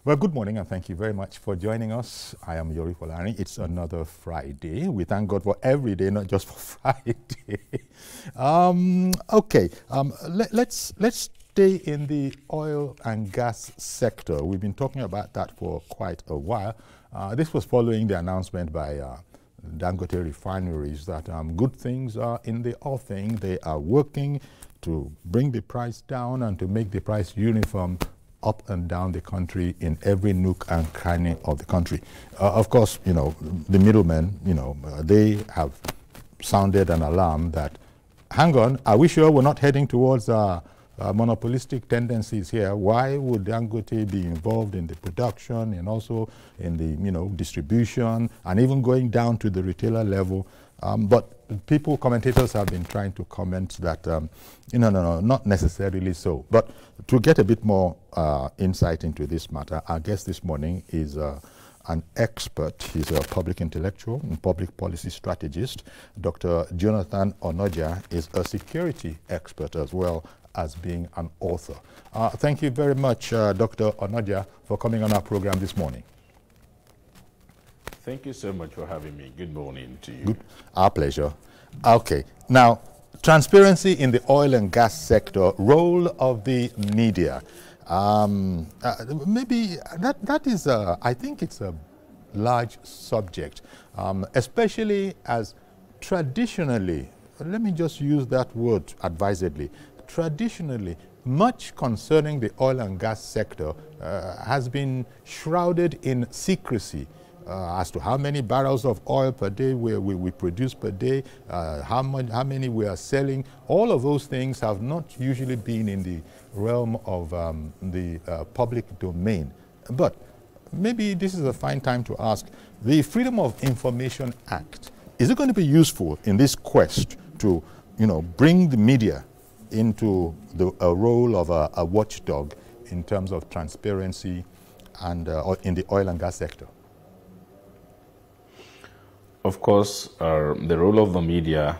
Well, good morning and thank you very much for joining us. I am Yori Polani. It's another Friday. We thank God for every day, not just for Friday. Let's stay in the oil and gas sector. We've been talking about that for quite a while. This was following the announcement by Dangote refineries that good things are in the offing. They are working to bring the price down and to make the price uniform up and down the country in every nook and cranny of the country. Of course, you know, the middlemen, they have sounded an alarm that, hang on, are we sure we're not heading towards monopolistic tendencies here? Why would Dangote be involved in the production and also in the, distribution and even going down to the retailer level? But commentators have been trying to comment that, no, not necessarily so. But to get a bit more insight into this matter, our guest this morning is an expert. He's a public intellectual and public policy strategist. Dr. Jonathan Onoja is a security expert as well as being an author. Thank you very much, Dr. Onoja, for coming on our program this morning. Thank you so much for having me. Good morning to you. Good. Our pleasure. Okay. Now, transparency in the oil and gas sector, role of the media. Maybe that is, I think it's a large subject, especially as traditionally, let me just use that word advisedly, traditionally, much concerning the oil and gas sector has been shrouded in secrecy. As to how many barrels of oil per day we produce per day, how many we are selling. All of those things have not usually been in the realm of the public domain. But maybe this is a fine time to ask, the Freedom of Information Act, is it going to be useful in this quest to bring the media into a role of a watchdog in terms of transparency and in the oil and gas sector? Of course, the role of the media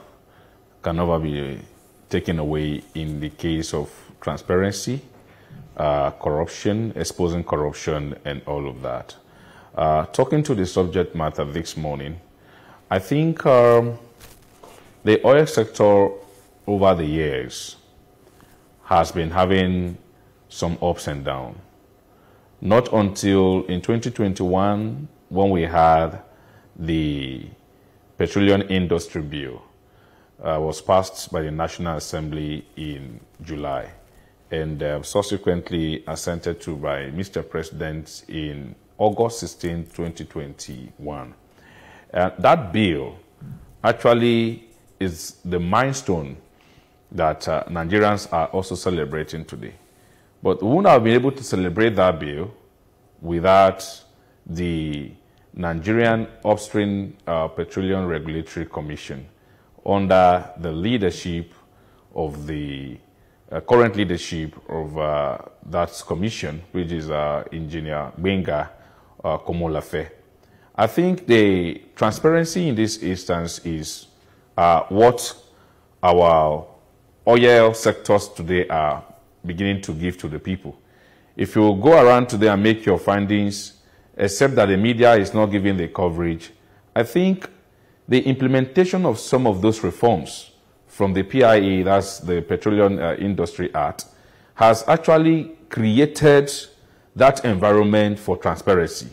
can never be taken away in the case of transparency, corruption, exposing corruption, and all of that. Talking to the subject matter this morning, I think the oil sector over the years has been having some ups and downs. Not until in 2021, when we had the Petroleum Industry Bill was passed by the National Assembly in July and subsequently assented to by Mr. President in August 16, 2021. That bill actually is the milestone that Nigerians are also celebrating today. But we wouldn't have been able to celebrate that bill without the Nigerian Upstream Petroleum Regulatory Commission under the leadership of the current leadership of that commission, which is Engineer Gbenga Komolafe. I think the transparency in this instance is what our oil sectors today are beginning to give to the people. If you go around today and make your findings, except that the media is not giving the coverage, I think the implementation of some of those reforms from the PIA, that's the Petroleum Industry Act, has actually created that environment for transparency.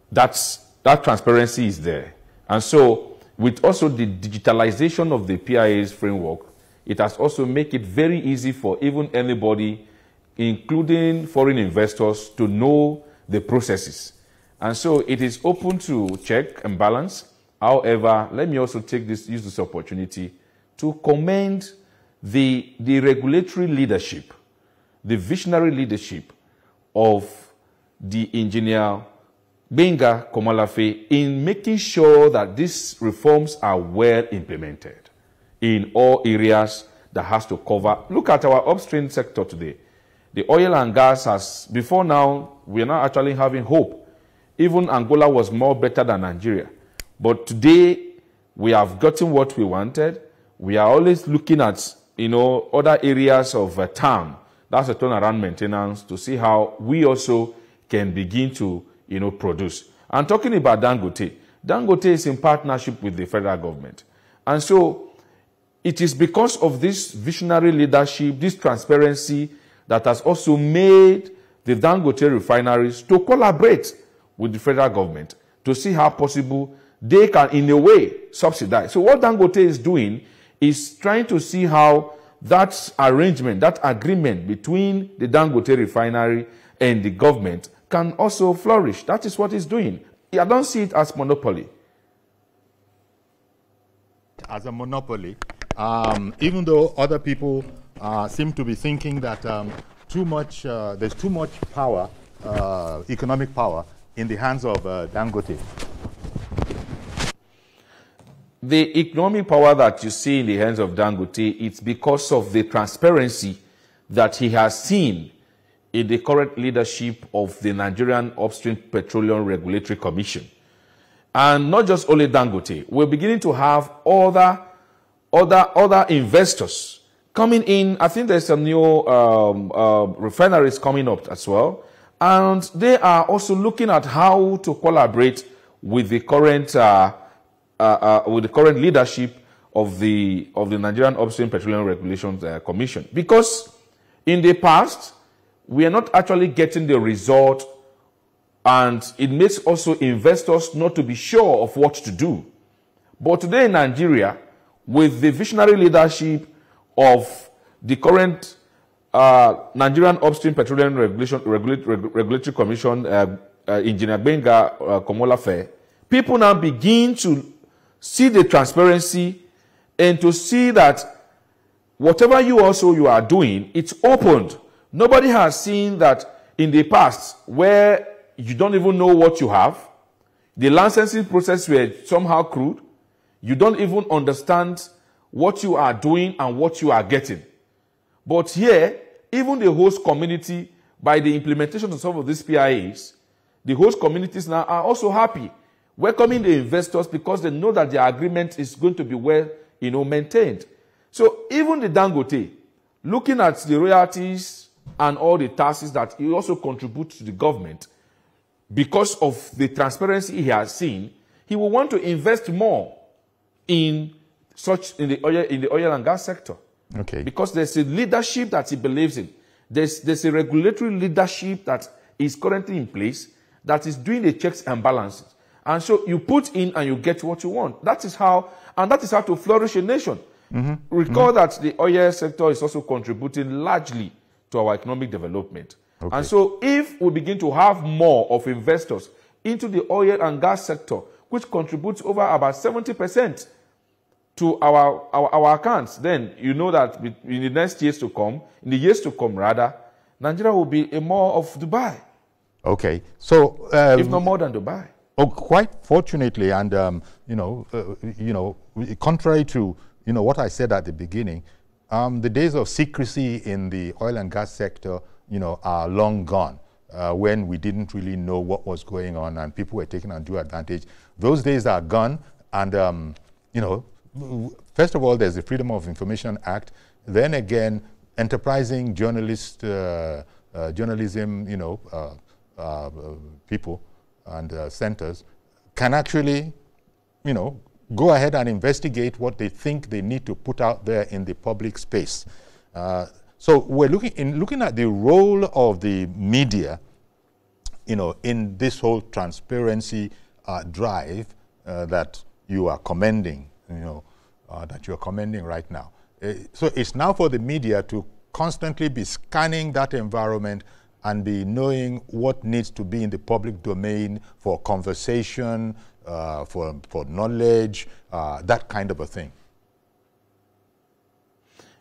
That transparency is there. And so, with also the digitalization of the PIA's framework, it has also made it very easy for even anybody, including foreign investors, to know the processes. And so it is open to check and balance. However, let me also use this opportunity to commend the regulatory leadership, the visionary leadership of the engineer Gbenga Komolafe in making sure that these reforms are well implemented in all areas that has to cover. Look at our upstream sector today. The oil and gas has, before now, we are now actually having hope. Even Angola was more better than Nigeria. But today, we have gotten what we wanted. We are always looking at, other areas of town. That's a turnaround maintenance to see how we also can begin to, produce. And talking about Dangote, Dangote is in partnership with the federal government. And so it is because of this visionary leadership, this transparency, that has also made the Dangote refineries to collaborate with the federal government to see how possible they can, in a way, subsidize. So what Dangote is doing is trying to see how that arrangement, that agreement between the Dangote refinery and the government can also flourish. That is what he's doing. I don't see it as monopoly. As a monopoly, even though other people seem to be thinking that there's too much power, economic power, in the hands of Dangote. The economic power that you see in the hands of Dangote, it's because of the transparency that he has seen in the current leadership of the Nigerian Upstream Petroleum Regulatory Commission. And not just only Dangote, we're beginning to have other investors coming in. I think there's some new refineries coming up as well. And they are also looking at how to collaborate with the current leadership of the Nigerian Upstream Petroleum Regulations Commission. Because in the past, we are not actually getting the result, and it makes also investors not to be sure of what to do. But today in Nigeria, with the visionary leadership of the current Nigerian Upstream Petroleum Regulatory Commission, Engineer Benga Komolafe, people now begin to see the transparency and to see that whatever you are doing, it's opened. Nobody has seen that in the past where you don't even know what you have. The licensing process were somehow crude. You don't even understand what you are doing and what you are getting. But here, even the host community, by the implementation of some of these PIAs, the host communities now are also happy, welcoming the investors because they know that the agreement is going to be well, maintained. So even the Dangote, looking at the royalties and all the taxes that he also contributes to the government, because of the transparency he has seen, he will want to invest more in the oil and gas sector. Okay. Because there's a leadership that he believes in. There's a regulatory leadership that is currently in place that is doing the checks and balances. And so you put in and you get what you want. That is how to flourish a nation. Recall that the oil sector is also contributing largely to our economic development. Okay. And so if we begin to have more of investors into the oil and gas sector, which contributes over about 70% to our accounts, then you know that in the next years to come, Nigeria will be a more of Dubai. Okay, so if not more than Dubai. Oh, quite fortunately, and contrary to what I said at the beginning, the days of secrecy in the oil and gas sector, are long gone. When we didn't really know what was going on and people were taking undue advantage, those days are gone. And first of all, there's the Freedom of Information Act. Then again, enterprising journalism, people and centers can actually, go ahead and investigate what they think they need to put out there in the public space. So we're looking at the role of the media, in this whole transparency drive that you are commending, right now. So it's now for the media to constantly be scanning that environment and be knowing what needs to be in the public domain for conversation, for knowledge, that kind of a thing.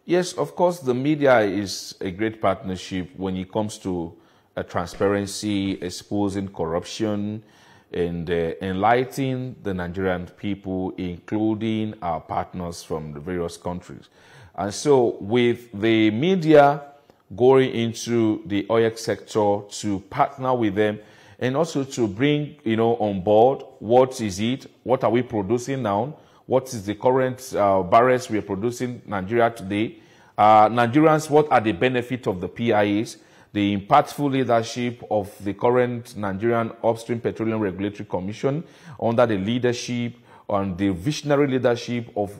Yes, of course, the media is a great partnership when it comes to transparency, exposing corruption, and enlightening the Nigerian people, including our partners from the various countries. And so with the media going into the oil sector to partner with them and also to bring, on board what is it, what are we producing now, what is the current barrels we are producing in Nigeria today, Nigerians, what are the benefits of the PIAs, the impactful leadership of the current Nigerian Upstream Petroleum Regulatory Commission under the leadership and the visionary leadership of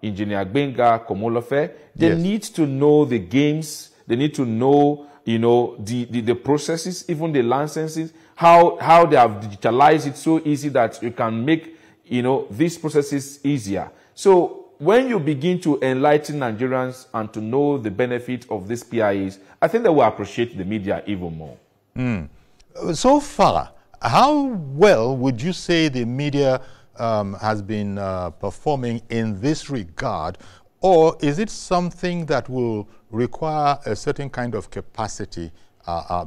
Engineer Gbenga Komolofe. They need to know the games. They need to know, you know, the processes, even the licenses, how they have digitalized it so easy that you can make, you know, these processes easier. So when you begin to enlighten Nigerians and to know the benefit of these PIAs, I think they will appreciate the media even more. So far, how well would you say the media has been performing in this regard, or is it something that will require a certain kind of capacity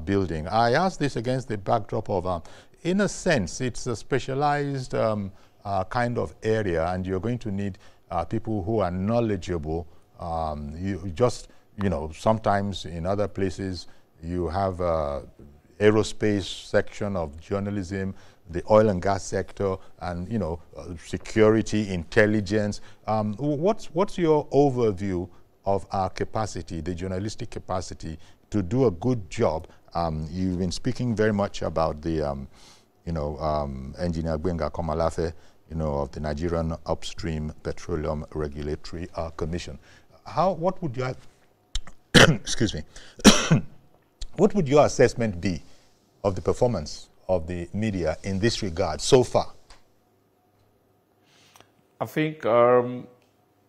building? I ask this against the backdrop of, in a sense, it's a specialized kind of area, and you're going to need people who are knowledgeable. You know, sometimes in other places you have aerospace section of journalism, the oil and gas sector, and, you know, security, intelligence. What's your overview of our capacity, the journalistic capacity, to do a good job? You've been speaking very much about the, Engineer Gbenga Komolofe, you know, of the Nigerian Upstream Petroleum Regulatory Commission. What would your, excuse me, what would your assessment be of the performance of the media in this regard so far? I think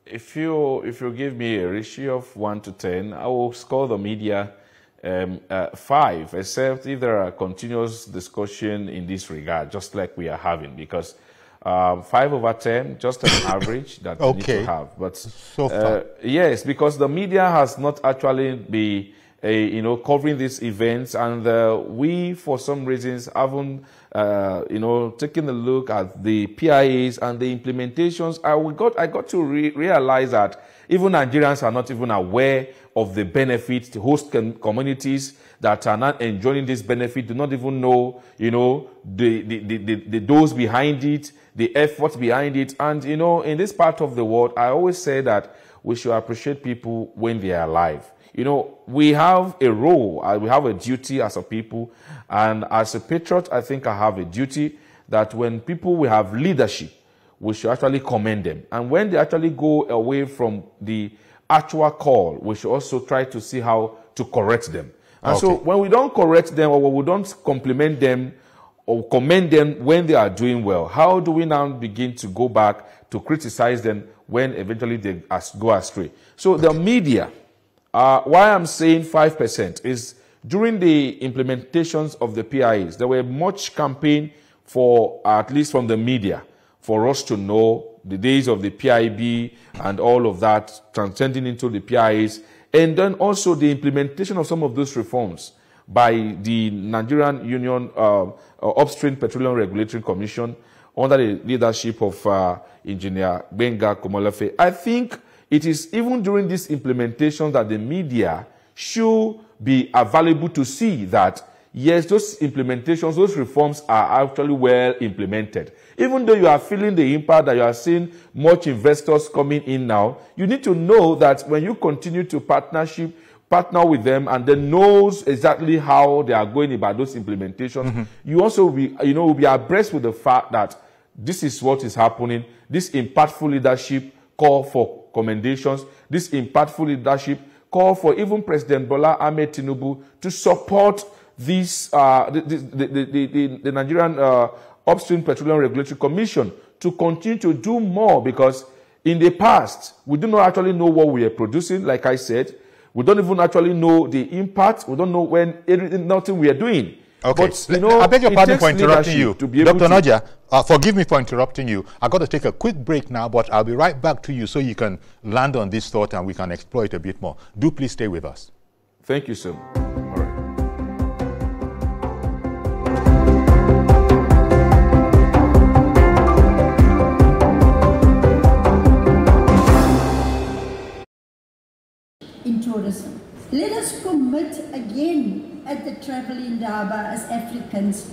if you give me a ratio of 1 to 10, I will score the media 5, except if there are continuous discussion in this regard, just like we are having, because 5 over 10, just an average that we need to have. But so far. Yes, because the media has not actually been covering these events, and we, for some reasons, haven't, taken a look at the PIAs and the implementations. I got to realize that even Nigerians are not even aware of the benefits. The host communities that are not enjoying this benefit do not even know, the dose behind it, the effort behind it. And, in this part of the world, I always say that we should appreciate people when they are alive. We have a role, we have a duty as a people, and as a patriot, I think I have a duty that when people will have leadership, we should actually commend them. And when they actually go away from the actual call, we should also try to see how to correct them. And so when we don't correct them, or when we don't compliment them or commend them when they are doing well, how do we now begin to go back to criticize them when eventually they go astray? So the media, why I'm saying 5% is during the implementations of the PIAs, there were much campaign for, at least from the media, for us to know the days of the PIB and all of that, transcending into the PIAs, and then also the implementation of some of those reforms by the Nigerian Union Upstream Petroleum Regulatory Commission under the leadership of Engineer Gbenga Komolofe. I think it is even during this implementation that the media should be available to see that, yes, those implementations, those reforms are actually well implemented. Even though you are feeling the impact, that you are seeing much investors coming in now, you need to know that when you continue to partner with them and then knows exactly how they are going about those implementations, you also will be abreast with the fact that this is what is happening. This impactful leadership call for commendations. This impactful leadership call for even President Bola Ahmed Tinubu to support this the Nigerian Upstream Petroleum Regulatory Commission to continue to do more, because in the past we do not actually know what we are producing. Like I said, we don't even actually know the impact. We don't know nothing we are doing. Okay, but, I beg your pardon for interrupting you. Dr. Naja, forgive me for interrupting you. I've got to take a quick break now, but I'll be right back to you so you can land on this thought and we can explore it a bit more. Do please stay with us. Thank you, sir. All right. In tourism, let us commit again at the Travel Indaba as Africans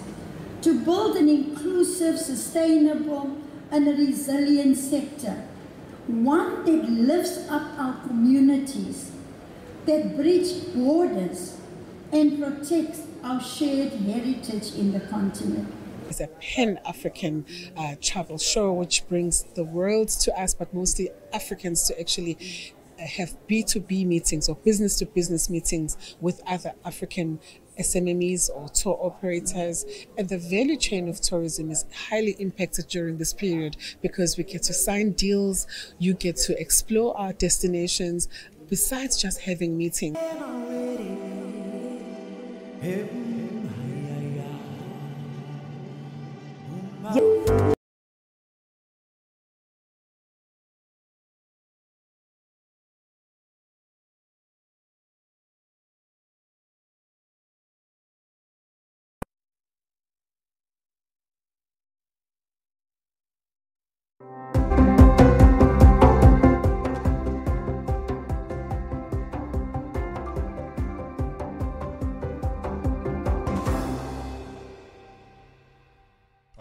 to build an inclusive, sustainable and a resilient sector, one that lifts up our communities, that bridge borders, and protect our shared heritage in the continent. It's a pan-African travel show which brings the world to us, but mostly Africans, to actually have B2B meetings or business-to-business meetings with other African SMMEs or tour operators. And the value chain of tourism is highly impacted during this period because we get to sign deals, you get to explore our destinations, besides just having meetings.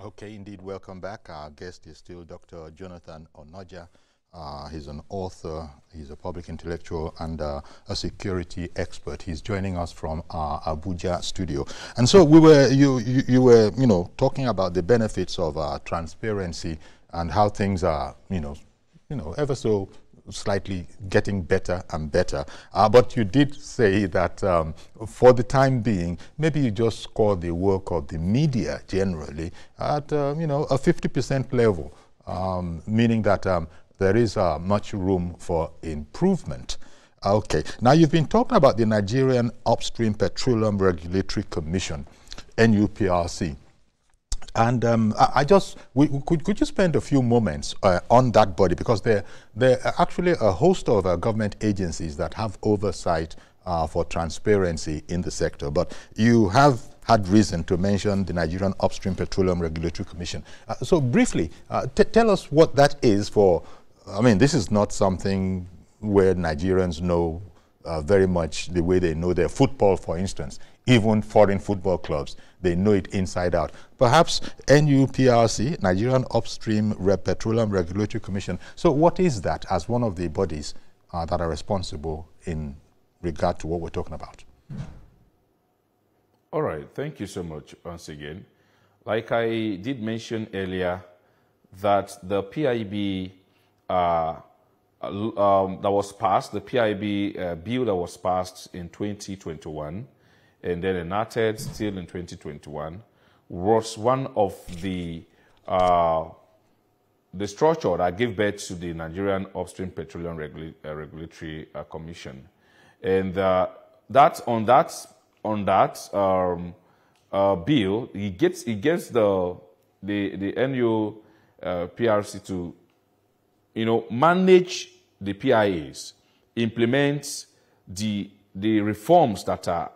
Okay, indeed, welcome back. Our guest is still Dr. Jonathan Onoja. He's an author, he's a public intellectual, and a security expert. He's joining us from our Abuja studio. And so we were, you were, talking about the benefits of transparency and how things are, ever so slightly getting better and better. But you did say that for the time being, maybe you just score the work of the media generally at, a 50% level, meaning that there is much room for improvement. Okay, now you've been talking about the Nigerian Upstream Petroleum Regulatory Commission, NUPRC. And could you spend a few moments on that body, because there are actually a host of government agencies that have oversight for transparency in the sector, but you have had reason to mention the Nigerian Upstream Petroleum Regulatory Commission. So briefly, tell us what that is for. I mean, this is not something where Nigerians know very much the way they know their football, for instance. Even foreign football clubs, they know it inside out. Perhaps NUPRC, Nigerian Upstream Petroleum Regulatory Commission. So what is that as one of the bodies that are responsible in regard to what we're talking about? All right, thank you so much once again. Like I did mention earlier, that the PIB that was passed, the PIB bill that was passed in 2021, and then enacted still in 2021, was one of the structure that gave birth to the Nigerian Upstream Petroleum Regulatory Commission, and on that bill, it gets the NUPRC to manage the PIAs, implement the reforms that are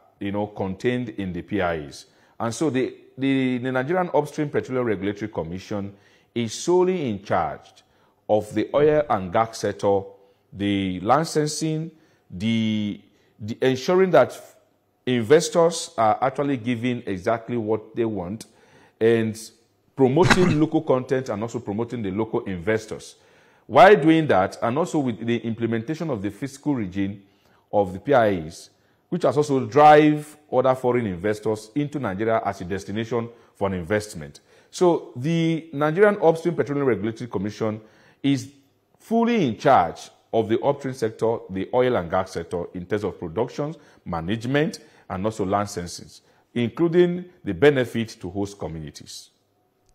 contained in the PIAs. And so the Nigerian Upstream Petroleum Regulatory Commission is solely in charge of the oil and gas sector, the licensing, the ensuring that investors are actually given exactly what they want, and promoting local content and also promoting the local investors. While doing that, and also with the implementation of the fiscal regime of the PIAs, which has also drive other foreign investors into Nigeria as a destination for an investment. So the Nigerian Upstream Petroleum Regulatory Commission is fully in charge of the upstream sector, the oil and gas sector, in terms of production, management, and also licenses, including the benefit to host communities.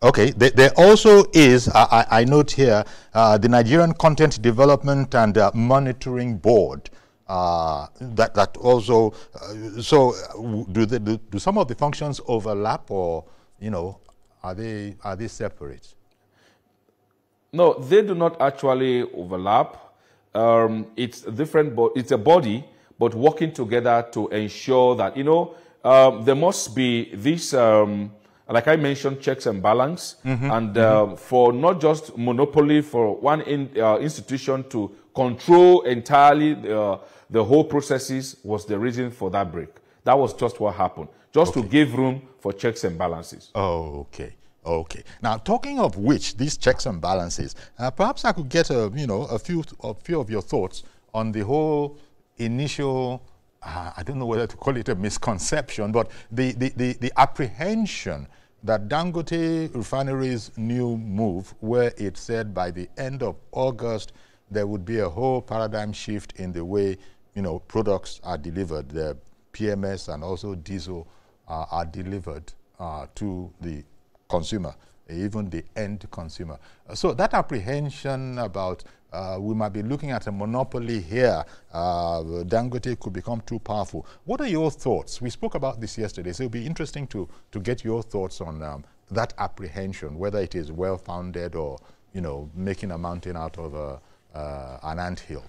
Okay, there also is, I note here, the Nigerian Content Development and Monitoring Board. That also, so do some of the functions overlap, or are they separate? No, they do not actually overlap. It's different, but it's a body, but working together to ensure that there must be this. Like I mentioned, checks and balance, and for not just monopoly for one institution to control entirely the whole processes was the reason for that break. That was just what happened, just to give room for checks and balances. Oh, okay. Okay. Now, talking of which, these checks and balances, perhaps I could get a few of your thoughts on the whole initial I don't know whether to call it a misconception, but the apprehension that Dangote Refinery's new move, where it said by the end of August there would be a whole paradigm shift in the way, you know, products are delivered, the PMS and also diesel are delivered to the consumer, even the end consumer. So that apprehension about we might be looking at a monopoly here, Dangote could become too powerful. What are your thoughts? We spoke about this yesterday, so it'll be interesting to get your thoughts on that apprehension, whether it is well-founded or, you know, making a mountain out of an anthill.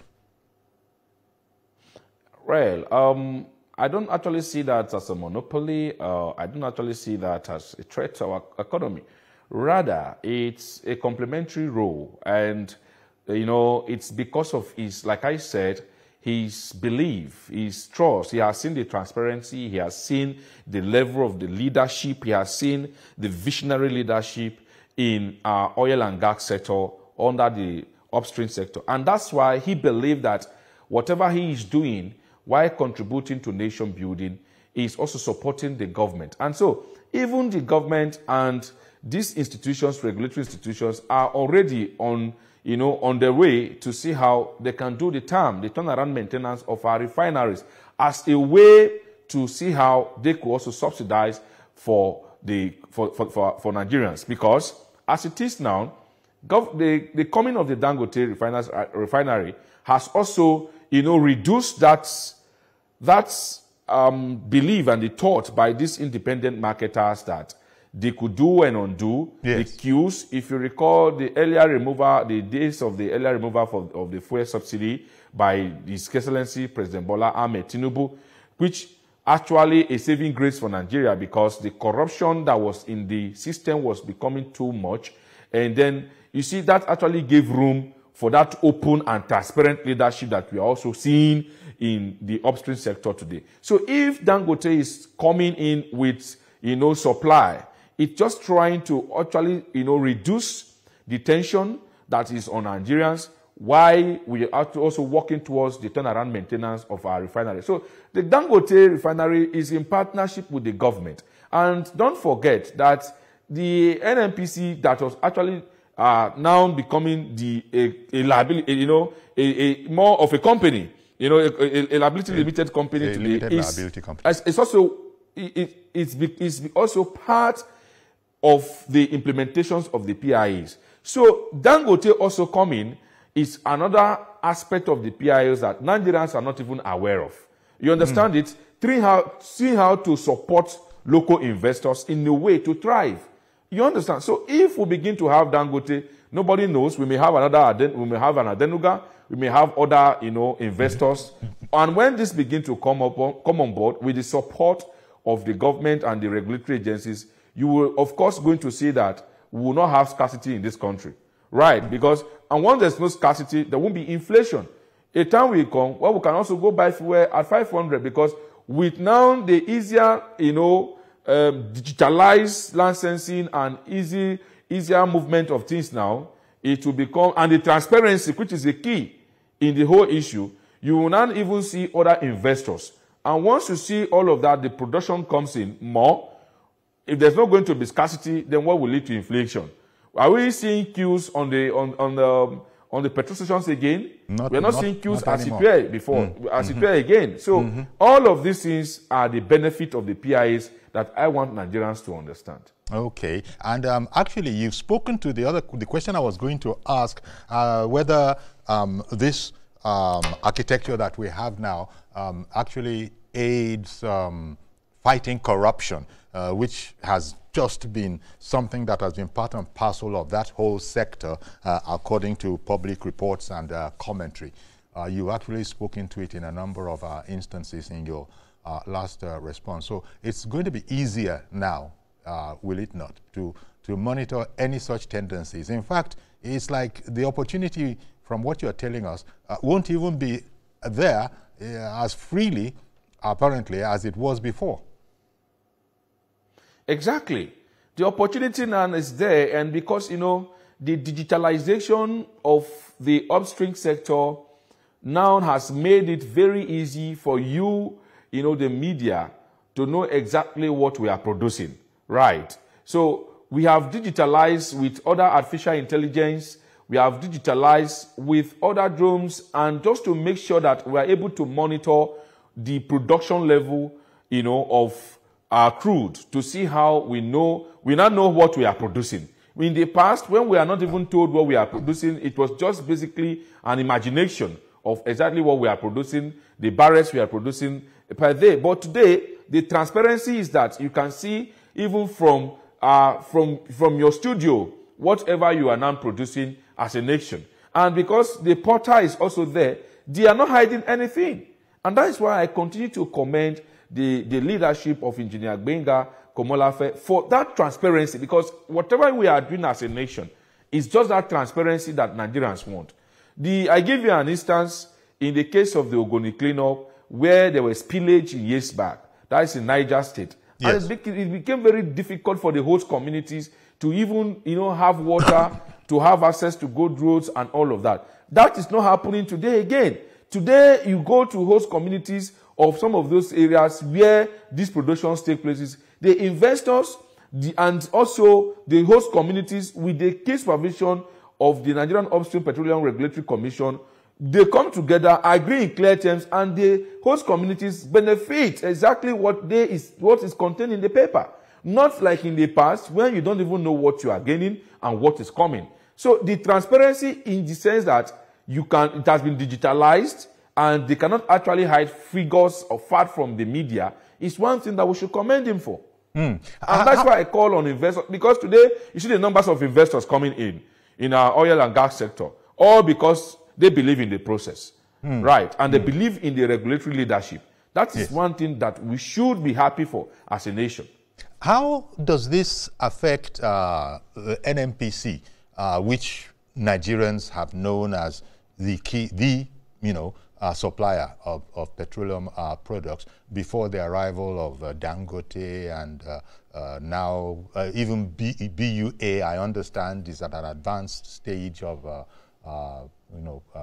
Well, I don't actually see that as a monopoly. I don't actually see that as a threat to our economy. Rather, it's a complementary role, and you know, it's because of his, like I said, his belief, his trust. He has seen the transparency, he has seen the level of the leadership, he has seen the visionary leadership in our oil and gas sector under the upstream sector. And that's why he believed that whatever he is doing while contributing to nation building is also supporting the government. And so even the government and these institutions, regulatory institutions, are already on, you know, on their way to see how they can do the turnaround maintenance of our refineries as a way to see how they could also subsidize for Nigerians. Because as it is now, the coming of the Dangote refinery has also, you know, reduced that belief and the thought by these independent marketers that they could do and undo. Yes. The queues. If you recall the days of the earlier removal of the fuel subsidy by His Excellency President Bola Ahmed Tinubu, which actually a saving grace for Nigeria because the corruption that was in the system was becoming too much. And then you see that actually gave room for that open and transparent leadership that we are also seeing in the upstream sector today. So if Dangote is coming in with, you know, supply, it's just trying to actually, you know, reduce the tension that is on Nigerians while we are also working towards the turnaround maintenance of our refinery. So the Dangote refinery is in partnership with the government. And don't forget that the NNPC that was actually now becoming a liability, you know, a more of a company, you know, a liability limited company today. Limited liability company. It's also it's also part of the implementations of the PIAs. So Dangote also coming is another aspect of the PIAs that Nigerians are not even aware of. You understand it? See how to support local investors in a way to thrive. You understand? So if we begin to have Dangote, nobody knows. We may have an Adenuga, we may have other, you know, investors. And when this begin to come on board with the support of the government and the regulatory agencies, you will, of course, going to see that we will not have scarcity in this country. Right? Because, and once there's no scarcity, there won't be inflation. A time will come where we can also go buy fuel at 500 because with now the easier, you know, digitalized licensing and easier movement of things now, it will become, and the transparency, which is the key in the whole issue, you will not even see other investors. And once you see all of that, the production comes in more. If there's not going to be scarcity, then what will lead to inflation? Are we seeing queues on the petrol stations again? We're not seeing queues as it were before, as it were again. So all of these things are the benefit of the PIAs that I want Nigerians to understand. Okay, and actually, you've spoken to the question I was going to ask, whether this architecture that we have now actually aids fighting corruption, which has just been something that has been part and parcel of that whole sector, according to public reports and commentary. You've actually spoken to it in a number of instances in your last response. So it's going to be easier now, will it not, to monitor any such tendencies. In fact, it's like the opportunity from what you're telling us won't even be there as freely, apparently, as it was before. Exactly. The opportunity now is there, and because, you know, the digitalization of the upstream sector now has made it very easy for you the media to know exactly what we are producing, right? So we have digitalized with other artificial intelligence, we have digitalized with other drones, and just to make sure that we are able to monitor the production level, of our crude, to see how we now know what we are producing. In the past, when we are not even told what we are producing, it was just basically an imagination of exactly what we are producing, the barrels we are producing per day. But today, the transparency is that you can see even from your studio, whatever you are now producing as a nation. And because the portal is also there, they are not hiding anything. And that is why I continue to commend the leadership of Engineer Gbenga Komolafe for that transparency, because whatever we are doing as a nation is just that transparency that Nigerians want. I give you an instance in the case of the Ogoni cleanup, where there was spillage in years back. That is in Niger State. Yes. And it became very difficult for the host communities to even, have water, to have access to good roads and all of that. That is not happening today again. Today, you go to host communities of some of those areas where these productions take places. The investors and also the host communities, with the case provision of the Nigerian Upstream Petroleum Regulatory Commission, they come together, agree in clear terms, and the host communities benefit exactly what is contained in the paper. Not like in the past, when you don't even know what you are gaining and what is coming. So the transparency, in the sense that it has been digitalized, and they cannot actually hide figures or fact from the media, is one thing that we should commend him for. And that's why I call on investors, because today you see the numbers of investors coming in our oil and gas sector, all because they believe in the process, right? And they believe in the regulatory leadership. That is one thing that we should be happy for as a nation. How does this affect the NNPC, which Nigerians have known as the supplier of petroleum products before the arrival of Dangote and now even BUA, I understand, is at an advanced stage of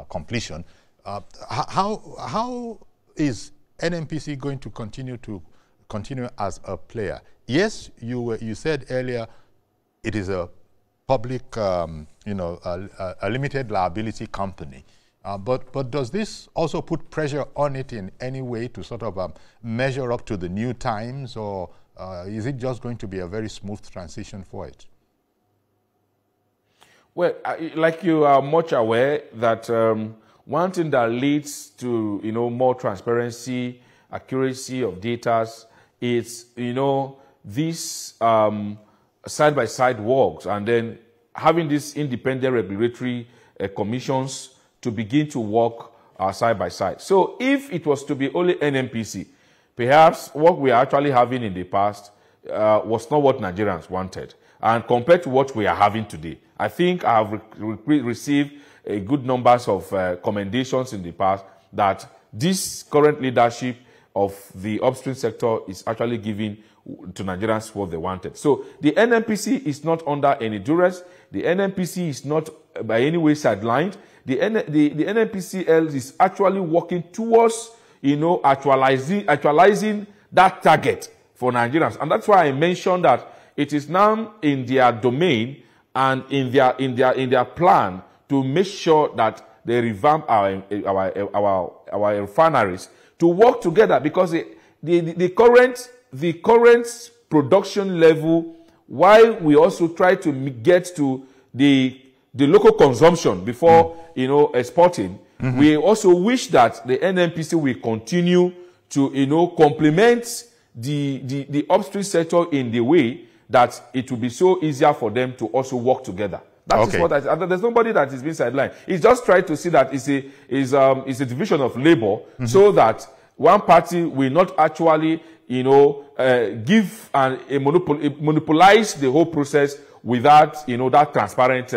completion. How is NNPC going to continue as a player? Yes, you said earlier it is a public, a limited liability company. But does this also put pressure on it in any way to sort of measure up to the new times, or is it just going to be a very smooth transition for it? Well, like you are much aware that one thing that leads to more transparency, accuracy of data, is these side-by-side works, and then having these independent regulatory commissions to begin to work side by side. So if it was to be only NNPC, perhaps what we are actually having in the past was not what Nigerians wanted. And compared to what we are having today, I think I have received a good numbers of commendations in the past that this current leadership of the upstream sector is actually giving to Nigerians what they wanted. So the NNPC is not under any duress. The NNPC is not by any way sidelined. The NNPCL is actually working towards, actualizing that target for Nigerians. And that's why I mentioned that it is now in their domain and in their plan to make sure that they revamp our refineries to work together, because the current production level, while we also try to get to the local consumption before exporting, we also wish that the NNPC will continue to complement the upstream sector in the way that it will be so easier for them to also work together. That is what there's nobody that is being sidelined. It's just trying to see that it's a division of labor, so that one party will not actually give and monopolize the whole process without that transparent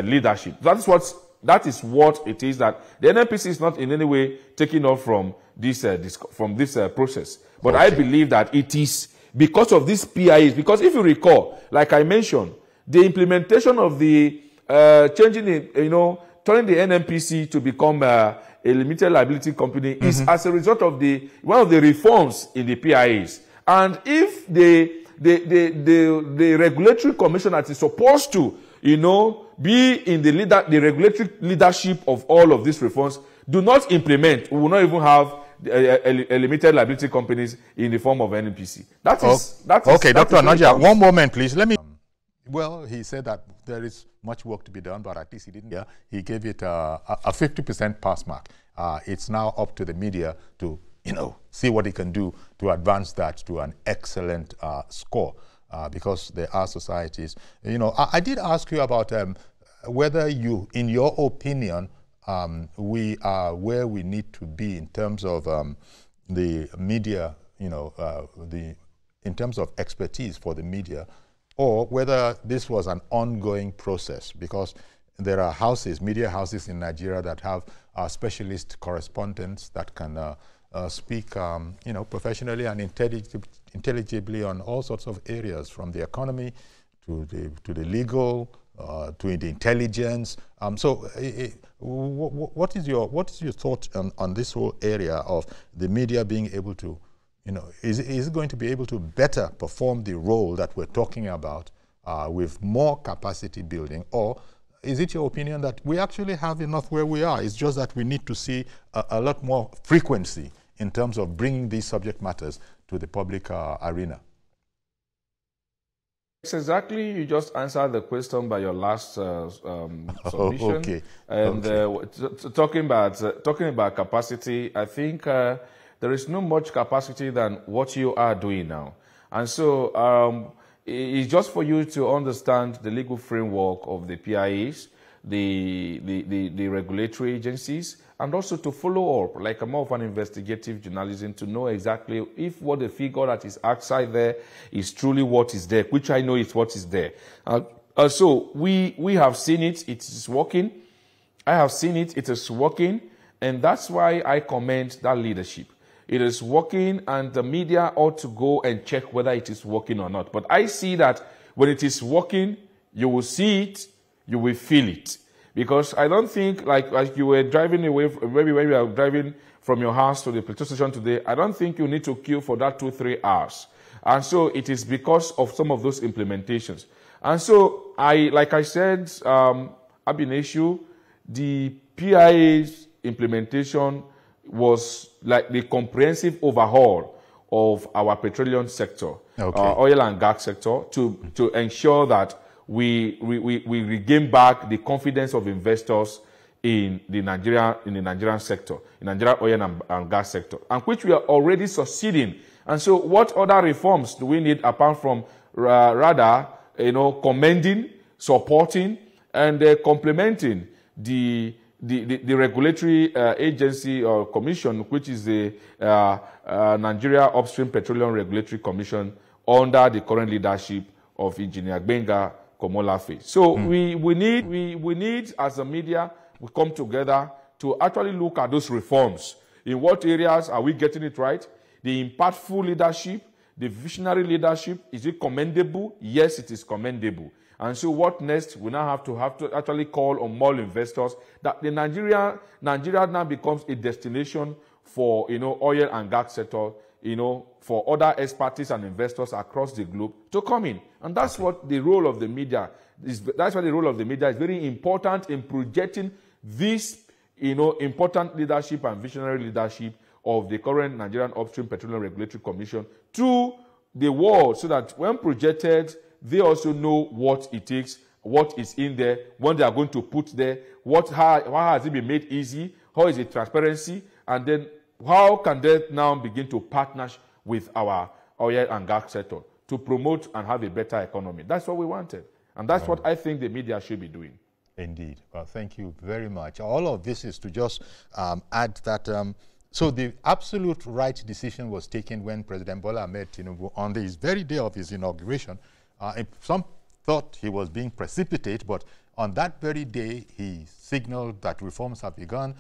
leadership. That is what it is, that the NNPC is not in any way taking off from this process. But I believe that it is because of these PIAs. Because if you recall, like I mentioned, the implementation of the turning the NNPC to become a a limited liability company is as a result of one of the reforms in the PIAs. And if the regulatory commission that is supposed to, be in the regulatory leadership of all of these reforms do not implement, we will not even have a limited liability companies in the form of NPC. That is okay, Dr. Anaja, one moment, please. Let me. Well, he said that there is much work to be done, but at least he didn't. Yeah, he gave it a 50% pass mark. It's now up to the media to, see what he can do to advance that to an excellent score, because there are societies. I did ask you about whether you, in your opinion, we are where we need to be in terms of the media, in terms of expertise for the media, or whether this was an ongoing process, because there are media houses in Nigeria that have specialist correspondents that can speak, professionally and intelligibly on all sorts of areas, from the economy to the legal, to the intelligence. What is your thought on this whole area of the media being able to, is it going to be able to better perform the role that we're talking about with more capacity building, or is it your opinion that we actually have enough where we are? It's just that we need to see a lot more frequency in terms of bringing these subject matters to the public arena? It's exactly, you just answered the question by your last submission. Okay. And talking about capacity, I think there is no much capacity than what you are doing now. And so it's just for you to understand the legal framework of the PIAs, the regulatory agencies, and also to follow up, like more of an investigative journalism, to know exactly if what the figure that is outside there is truly what is there, which I know is what is there. So we have seen it, it is working. I have seen it, it is working, and that's why I commend that leadership. It is working, and the media ought to go and check whether it is working or not. But I see that when it is working, you will see it, you will feel it. Because I don't think, like you were driving away, maybe when you are driving from your house to the petrol station today, I don't think you need to queue for that 2-3 hours. And so it is because of some of those implementations. And so like I said, ab initio, the PIA's implementation was like the comprehensive overhaul of our petroleum sector, oil and gas sector, to ensure that we regain back the confidence of investors in the Nigerian sector, in Nigerian oil and gas sector, and which we are already succeeding. And so, what other reforms do we need apart from rather, commending, supporting, and complementing the regulatory agency or commission, which is the Nigeria Upstream Petroleum Regulatory Commission, under the current leadership of Engineer Gbenga Komolafe. So we need as a media, we come together to actually look at those reforms. In what areas are we getting it right? The impactful leadership, the visionary leadership, is it commendable? Yes, it is commendable. And so what next? We now have to actually call on more investors, that the Nigeria now becomes a destination for oil and gas sector, for other expertise and investors across the globe to come in. And that's what the role of the media is. That's why the role of the media is very important in projecting this, important leadership and visionary leadership of the current Nigerian Upstream Petroleum Regulatory Commission to the world, so that when projected, they also know what it takes, what is in there, what they are going to put there, how has it been made easy, how is it transparency, and then how can they now begin to partner with our oil and gas sector to promote and have a better economy. That's what we wanted. And that's what I think the media should be doing. Indeed. Well, thank you very much. All of this is to just add that, so the absolute right decision was taken when President Bola Ahmed Tinubu, on this very day of his inauguration, some thought he was being precipitate, but on that very day, he signaled that reforms have begun,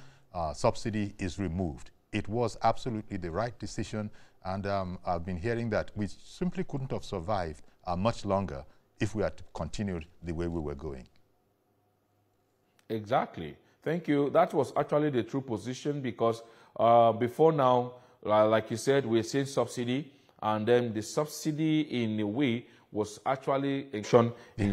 subsidy is removed. It was absolutely the right decision, and I've been hearing that we simply couldn't have survived much longer if we had continued the way we were going. Exactly. Thank you. That was actually the true position, because before now, like you said, we're seeing subsidy, and then the subsidy in a way was actually in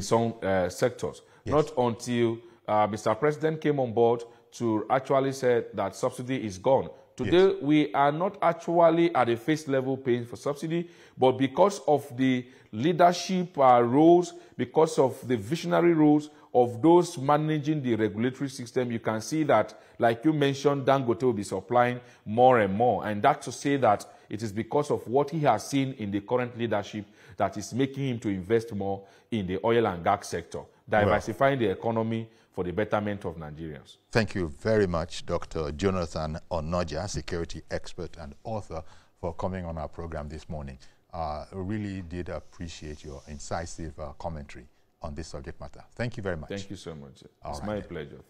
some sectors. Yes. Not until Mr. President came on board to actually say that subsidy is gone. Today, yes, we are not actually at a face level paying for subsidy, but because of the leadership roles, because of the visionary roles of those managing the regulatory system, you can see that, like you mentioned, Dangote will be supplying more and more. And that's to say that it is because of what he has seen in the current leadership that is making him to invest more in the oil and gas sector, diversifying the economy for the betterment of Nigerians. Thank you very much, Dr. Jonathan Onoja, security expert and author, for coming on our program this morning. Really did appreciate your incisive commentary on this subject matter. Thank you very much. Thank you so much. It's my pleasure.